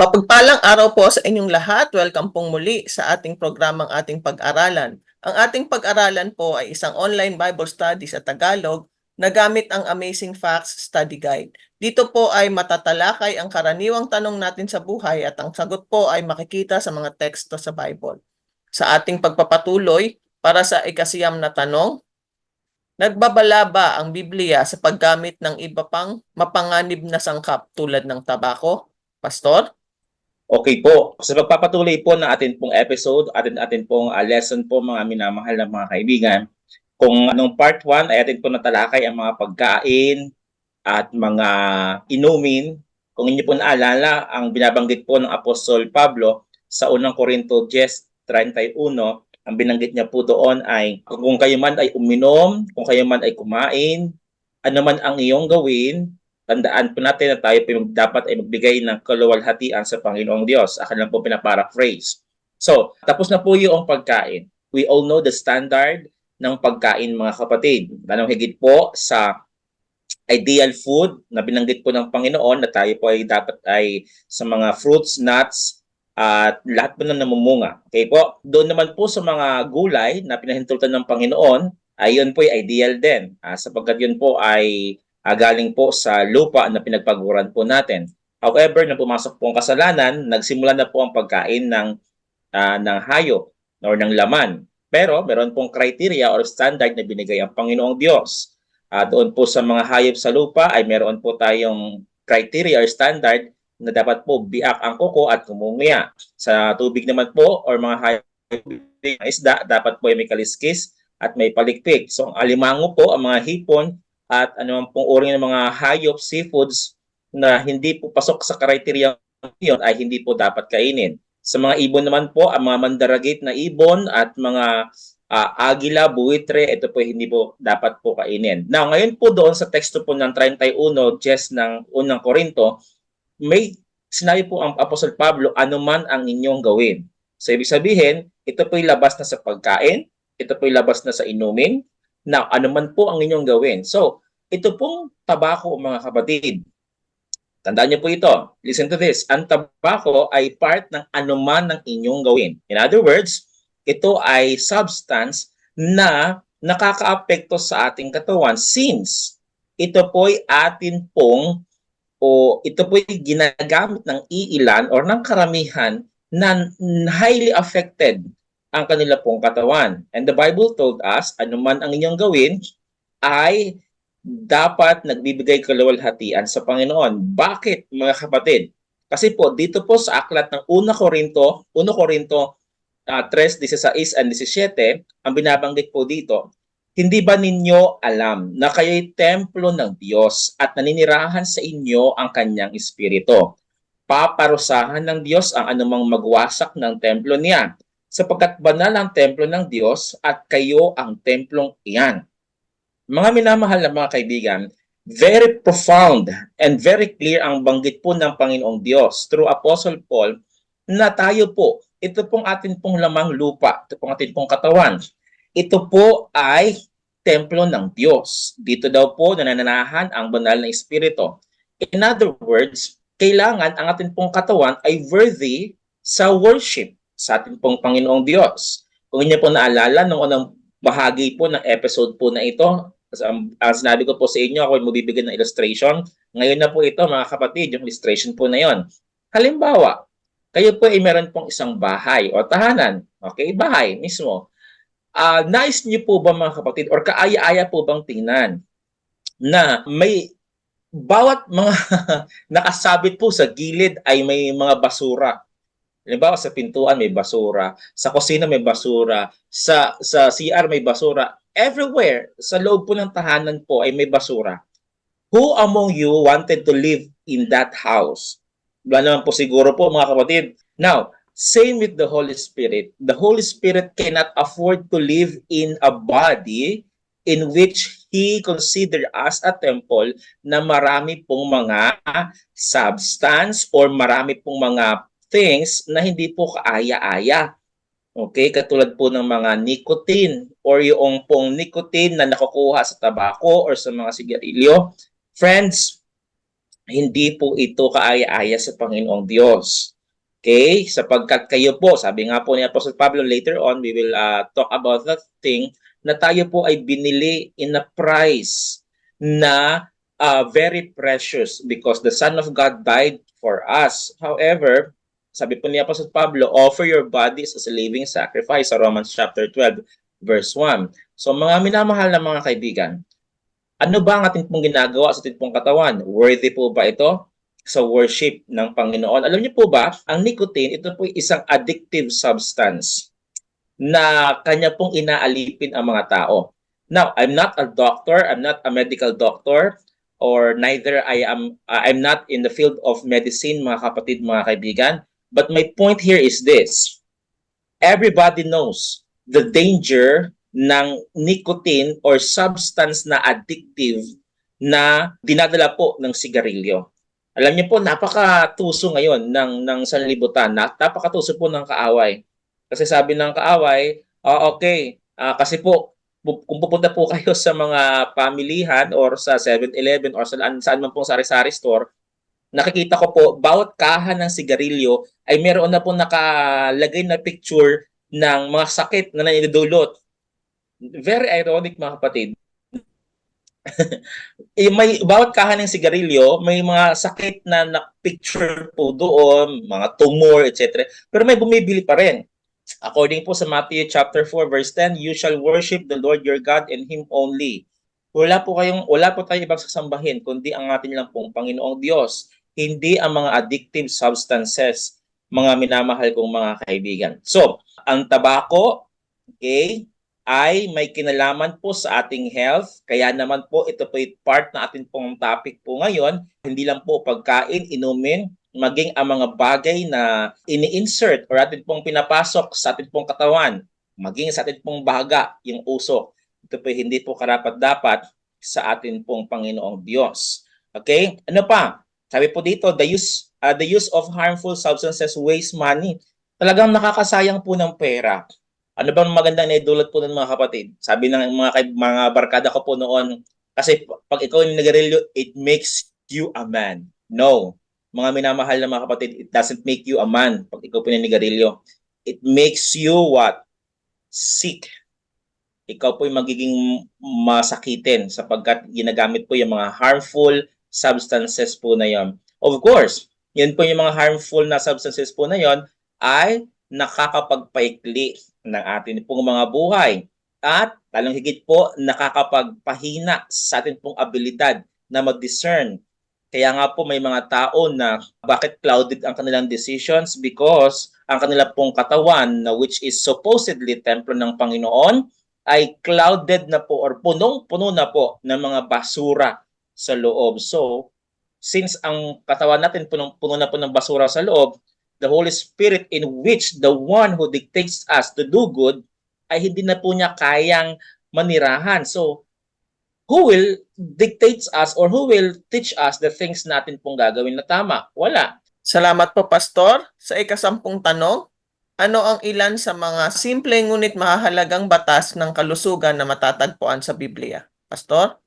Mapagpalang araw po sa inyong lahat. Welcome pong muli sa ating programang ating pag-aralan. Ang ating pag-aralan po ay isang online Bible study sa Tagalog na gamit ang Amazing Facts Study Guide. Dito po ay matatalakay ang karaniwang tanong natin sa buhay at ang sagot po ay makikita sa mga teksto sa Bible. Sa ating pagpapatuloy, para sa ikasiyam na tanong, nagbabala ba ang Biblia sa paggamit ng iba pang mapanganib na sangkap tulad ng tabako? Pastor? Okay po. Sa pagpapatuloy po ng atin pong episode, atin pong lesson po mga minamahal na mga kaibigan, kung anong part 1 ay atin po natalakay ang mga pagkain at mga inumin. Kung inyo po naalala, ang binabanggit po ng Apostol Pablo sa unang Korinto 10:31, ang binanggit niya po doon ay kung kayo man ay uminom, kung kayo man ay kumain, ano man ang iyong gawin, tandaan po natin na tayo dapat ay magbigay ng kaluwalhatian sa Panginoong Diyos. Akin lang po pinaparaphrase. So, tapos na po yung pagkain. We all know the standard ng pagkain, mga kapatid. Ganong higit po sa ideal food na binanggit po ng Panginoon na tayo po ay dapat ay sa mga fruits, nuts, at lahat po na namumunga. Okay po? Doon naman po sa mga gulay na pinahintulutan ng Panginoon, ay yun po ay ideal din. Sapagkat yun po ay galing po sa lupa na pinagpaguran po natin. However, nang pumasok po ang kasalanan, nagsimula na po ang pagkain ng hayop or ng laman. Pero meron pong criteria or standard na binigay ang Panginoong Diyos. Doon po sa mga hayop sa lupa ay meron po tayong criteria or standard na dapat po biak ang kuko at kumunguya. Sa tubig naman po or mga hayop ng isda, dapat po ay may kaliskis at may palikpik. So ang alimango po, ang mga hipon, at anumang pong uri ng mga hayop, seafoods na hindi po pasok sa criteria yun ay hindi po dapat kainin. Sa mga ibon naman po, ang mga mandaragit na ibon at mga agila, buitre, ito po hindi po dapat po kainin. Now, ngayon po doon sa teksto po ng 31, ng unang Korinto, may sinabi po ang Apostol Pablo, ano man ang inyong gawin. So, ibig sabihin, ito po'y labas na sa pagkain, ito po'y labas na sa inumin. Now, ano man po ang inyong gawin. So, ito pong tabako, mga kapatid. Tandaan niyo po ito. Listen to this. Ang tabako ay part ng anuman ng inyong gawin. In other words, ito ay substance na nakakaapekto sa ating katawan since ito po'y atin pong ito po'y ginagamit ng iilan or ng karamihan na highly affected ang kanila pong katawan. And the Bible told us, anuman ang inyong gawin ay dapat nagbibigay kaluwalhatian sa Panginoon. Bakit, mga kapatid? Kasi po, dito po sa aklat ng 1 Korinto 3:16 and 17, ang binabanggit po dito, hindi ba ninyo alam na kayo'y templo ng Diyos at naninirahan sa inyo ang kanyang espiritu? Paparusahan ng Diyos ang anumang magwasak ng templo niya, sapagkat banal ang templo ng Diyos at kayo ang templong iyan. Mga minamahal na mga kaibigan, very profound and very clear ang banggit po ng Panginoong Diyos through Apostle Paul na tayo po, ito pong atin pong lamang lupa, ito pong atin pong katawan, ito po ay templo ng Diyos. Dito daw po nananahan ang banal na espiritu. In other words, kailangan ang atin pong katawan ay worthy sa worship sa ating pong Panginoong Diyos. Kung inyo po naalala, nung unang bahagi po ng episode po na ito, sinabi ko po sa inyo, ako ay magbibigay ng illustration. Ngayon na po ito, mga kapatid, yung illustration po na yon. Halimbawa, kayo po ay meron pong isang bahay o tahanan. Okay, bahay mismo. Nais niyo po ba, mga kapatid, or kaaya-aya po bang tingnan na may bawat mga nakasabit po sa gilid ay may mga basura? Halimbawa, sa pintuan may basura, sa kusina may basura, sa CR may basura. Everywhere, sa loob po ng tahanan po ay may basura. Who among you wanted to live in that house? Wala naman po siguro po, mga kapatid. Now, same with the Holy Spirit. The Holy Spirit cannot afford to live in a body in which He consider us a temple na marami pong mga substance or marami pong mga things na hindi po kaaya-aya. Okay, katulad po ng mga nicotine or yung pong nicotine na nakukuha sa tabako or sa mga sigarilyo. Friends, hindi po ito kaaya-aya sa Panginoong Diyos. Okay? Sapagkat kayo po, sabi nga po ni Apostle Pablo later on, we will talk about that thing, na tayo po ay binili in a price na very precious because the Son of God died for us. However, sabi po ni Apostle Pablo, offer your bodies as a living sacrifice sa Romans chapter 12, verse 1. So mga minamahal na mga kaibigan, ano ba ang ating pong ginagawa sa ating pong katawan? Worthy po ba ito sa worship ng Panginoon? Alam niyo po ba, ang nicotine, ito po isang addictive substance na kanya pong inaalipin ang mga tao. Now, I'm not a doctor, I'm not a medical doctor, or neither I'm not in the field of medicine, mga kapatid, mga kaibigan. But my point here is this. Everybody knows the danger ng nicotine or substance na addictive na dinadala po ng sigarilyo. Alam niyo po, napakatuso ngayon ng sanlibutan, napakatuso po ng kaaway. Kasi sabi ng kaaway, okay, kasi po, kung pupunta po kayo sa mga pamilihan or sa 7-Eleven or saan man pong sari-sari store, nakikita ko po, bawat kaha ng sigarilyo ay meron na po nakalagay na picture ng mga sakit na naidudulot. Very ironic mga kapatid. May bawat kaha ng sigarilyo, may mga sakit na picture po doon, mga tumor, etc. Pero may bumibili pa rin. According po sa Matthew chapter 4 verse 10, you shall worship the Lord your God and Him only. Wala po tayong ibang sasambahin kundi ang atin lang pong Panginoong Diyos, hindi ang mga addictive substances, mga minamahal kong mga kaibigan. So, ang tabako, okay, ay may kinalaman po sa ating health. Kaya naman po ito po part na ating pong topic po ngayon. Hindi lang po pagkain, inumin, maging ang mga bagay na ini-insert or atin pong pinapasok sa ating pong katawan, maging sa ating pong baga, yung usok. Ito po hindi po karapat-dapat sa atin pong Panginoong Diyos. Okay? Ano pa? Sabi po dito, the use of harmful substances waste money. Talagang nakakasayang po ng pera. Ano bang magandang naidulot po ng mga kapatid? Sabi ng mga barkada ko po noon, kasi pag ikaw yung nagarilyo, it makes you a man. No. Mga minamahal na mga kapatid, it doesn't make you a man pag ikaw pinanigarilyo. It makes you what? Sick. Ikaw po yung magiging masakitin sapagkat ginagamit po yung mga harmful substances po na yon. Of course, yun po yung mga harmful na substances po na yon ay nakakapagpaikli ng atin pong mga buhay at lalong higit po nakakapagpahina sa atin pong abilidad na mag-discern. Kaya nga po may mga tao na bakit clouded ang kanilang decisions because ang kanila pong katawan na which is supposedly templo ng Panginoon ay clouded na po or punong-puno na po ng mga basura sa loob. So, since ang katawan natin punong-puno na po ng basura sa loob, the Holy Spirit in which the one who dictates us to do good ay hindi na po niya kayang manirahan. So, who will dictate us or who will teach us the things natin pong gagawin na tama? Wala. Salamat po, Pastor. Sa ikasampung tanong, ano ang ilan sa mga simple ngunit mahahalagang batas ng kalusugan na matatagpuan sa Biblia? Pastor?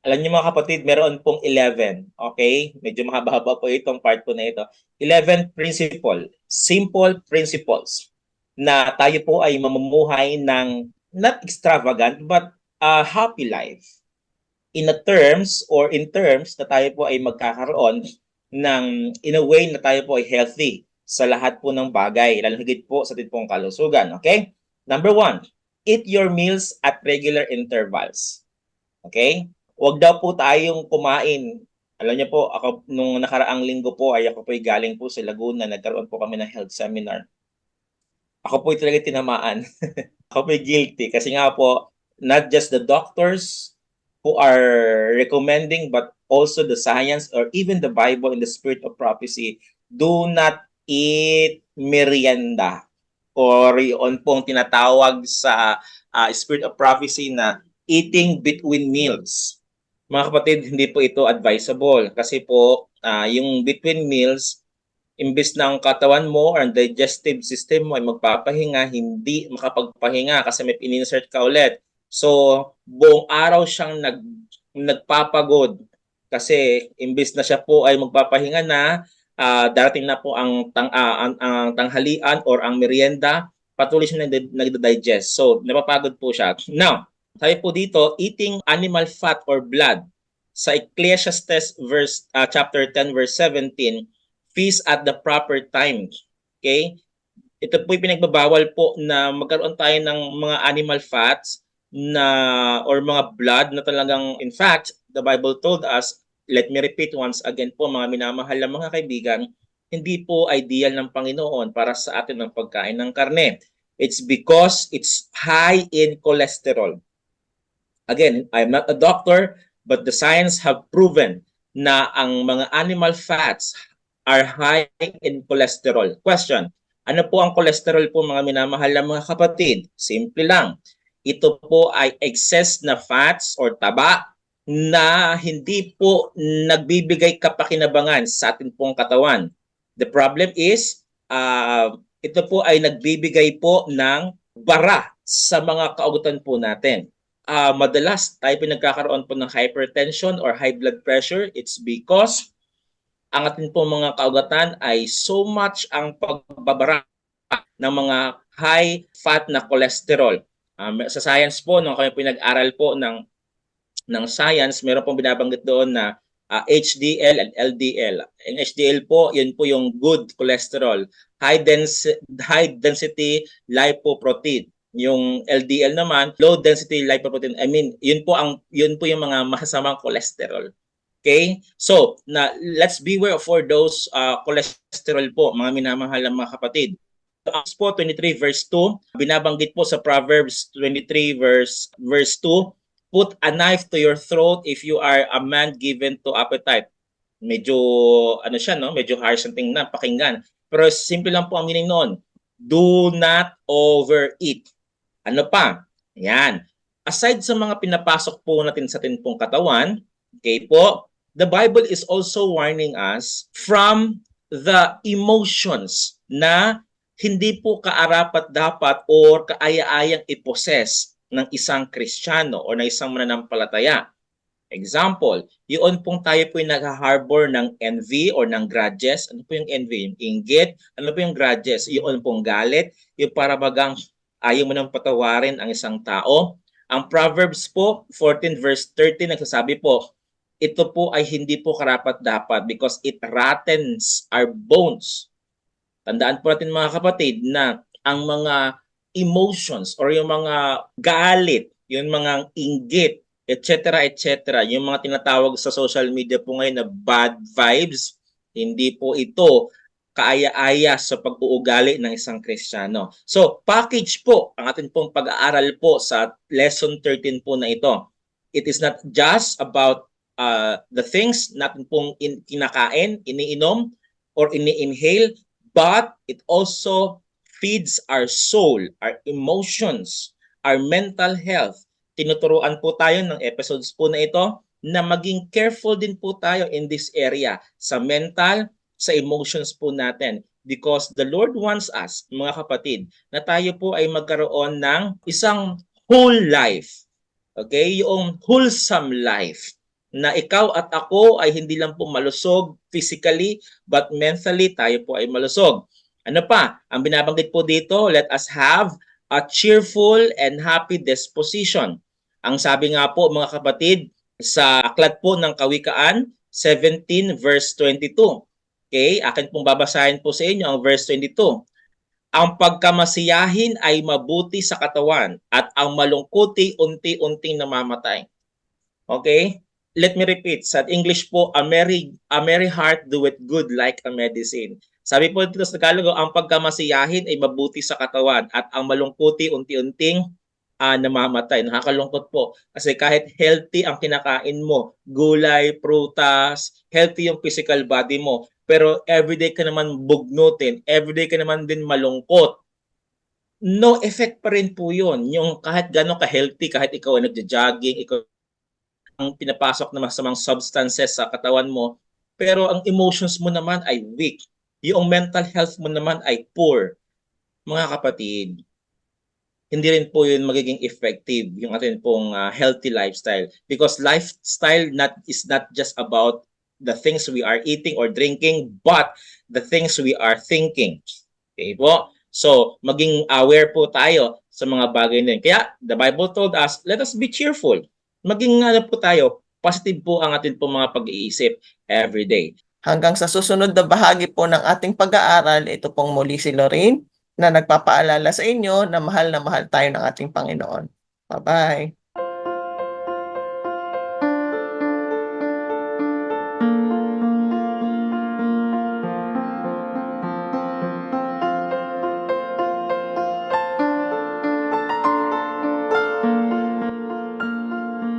Alam niyo mga kapatid, meron pong 11. Okay? Medyo mahaba-haba po itong part po na ito. 11 principle, simple principles na tayo po ay mamumuhay ng not extravagant but a happy life. In terms na tayo po ay magkakaroon ng in a way na tayo po ay healthy sa lahat po ng bagay, lalo higit po sa ating pong kalusugan. Okay? Number 1, eat your meals at regular intervals. Okay? Huwag daw po tayong kumain. Alam niyo po, ako nung nakaraang linggo po ay ako po galing po sa Laguna, nagkaroon po kami ng health seminar. Ako po talaga tinamaan. Ako po guilty kasi nga po, not just the doctors who are recommending but also the science or even the Bible in the spirit of prophecy, do not eat merienda or yun pong tinatawag sa spirit of prophecy na eating between meals. Mga kapatid, hindi po ito advisable kasi po yung between meals, imbis ng katawan mo or digestive system mo ay magpapahinga, hindi makapagpahinga kasi may in-insert ka ulit. So, buong araw siyang nagpapagod kasi imbis na siya po ay magpapahinga na, darating na po ang tanghalian or ang merienda, patuloy siya nagda-digest. So, napapagod po siya. Now, sabi po dito, eating animal fat or blood. Sa Ecclesiastes chapter 10 verse 17, feast at the proper time. Okay? Ito po yung pinagbabawal po na magkaroon tayo ng mga animal fats or mga blood na talagang, in fact, the Bible told us, let me repeat once again po mga minamahal na mga kaibigan, hindi po ideal ng Panginoon para sa atin ang pagkain ng karne. It's because it's high in cholesterol. Again, I'm not a doctor, but the science have proven na ang mga animal fats are high in cholesterol. Question, ano po ang cholesterol po mga minamahal na mga kapatid? Simple lang. Ito po ay excess na fats or taba na hindi po nagbibigay kapakinabangan sa ating pong katawan. The problem is, ito po ay nagbibigay po ng bara sa mga kaugutan po natin. Madalas tayo pinagkakaroon po ng hypertension or high blood pressure. It's because ang ating po mga kaugatan ay so much ang pagbabara ng mga high fat na cholesterol. Sa science po, nung kami pinag-aral po ng science, meron pong binabanggit doon na HDL and LDL. Ang HDL po, yun po yung good cholesterol. High density lipoprotein. Yung LDL naman, low density lipoprotein. I mean, yun po yung mga masasamang cholesterol. Okay? So, let's beware for those cholesterol po, mga minamahal ng mga kapatid. Acts po 23 verse 2, binabanggit po sa Proverbs 23 verse 2, put a knife to your throat if you are a man given to appetite. Medyo medyo harsh ang tingnan, pakinggan. Pero simple lang po ang meaning noon. Do not overeat. Ano pa? Yan. Aside sa mga pinapasok po natin sa ating pong katawan, okay po, the Bible is also warning us from the emotions na hindi po kaarapat-dapat or kaaya-ayang i-possess ng isang Kristiyano o ng isang mananampalataya. Example, yun pong tayo po yung nag-harbor ng envy or ng grudges. Ano po yung envy? Yung inggit. Ano po yung grudges? Yun pong galit. Yung para bagang ayaw mo nang patawarin ang isang tao. Ang Proverbs po, 14 verse 13, nagsasabi po, ito po ay hindi po karapat-dapat because it rottens our bones. Tandaan po natin mga kapatid na ang mga emotions or yung mga galit, yung mga inggit, etc., yung mga tinatawag sa social media po ngayon na bad vibes, hindi po ito kaaya-aya sa pag-uugali ng isang Kristiyano. So, package po ang ating pong pag-aaral po sa lesson 13 po na ito. It is not just about the things natin pong kinakain, iniinom, or ini-inhale, but it also feeds our soul, our emotions, our mental health. Tinuturuan po tayo ng episodes po na ito na maging careful din po tayo in this area sa mental, sa emotions po natin. Because the Lord wants us, mga kapatid, na tayo po ay magkaroon ng isang whole life. Okay? Yung wholesome life na ikaw at ako ay hindi lang po malusog physically but mentally tayo po ay malusog. Ano pa? Ang binabanggit po dito, let us have a cheerful and happy disposition. Ang sabi nga po mga kapatid sa aklat po ng Kawikaan 17 verse 22. Okay, akin pong babasahin po sa inyo ang verse 22. Ang pagkamasiyahin ay mabuti sa katawan at ang malungkuti unti-unting namamatay. Okay? Let me repeat. Sa English po, a merry heart doeth good like a medicine. Sabi po dito sa Tagalog, ang pagkamasiyahin ay mabuti sa katawan at ang malungkuti unti-unting namamatay. Nakakalungkot po. Kasi kahit healthy ang kinakain mo, gulay, prutas, healthy yung physical body mo, pero everyday ka naman bugnutin, everyday ka naman din malungkot, no effect pa rin po yun. Yung kahit gano'n ka-healthy, kahit ikaw ay nagja-jogging, ikaw ang pinapasok na masamang substances sa katawan mo, pero ang emotions mo naman ay weak. Yung mental health mo naman ay poor. Mga kapatid, hindi rin po yun magiging effective yung atin pong healthy lifestyle. Because lifestyle is not just about the things we are eating or drinking, but the things we are thinking. Okay po? So, maging aware po tayo sa mga bagay na yun. Kaya, the Bible told us, let us be cheerful. Maging po tayo, positive po ang ating po mga pag-iisip every day. Hanggang sa susunod na bahagi po ng ating pag-aaral, ito pong muli si Lorraine na nagpapaalala sa inyo na mahal tayo ng ating Panginoon. Bye-bye!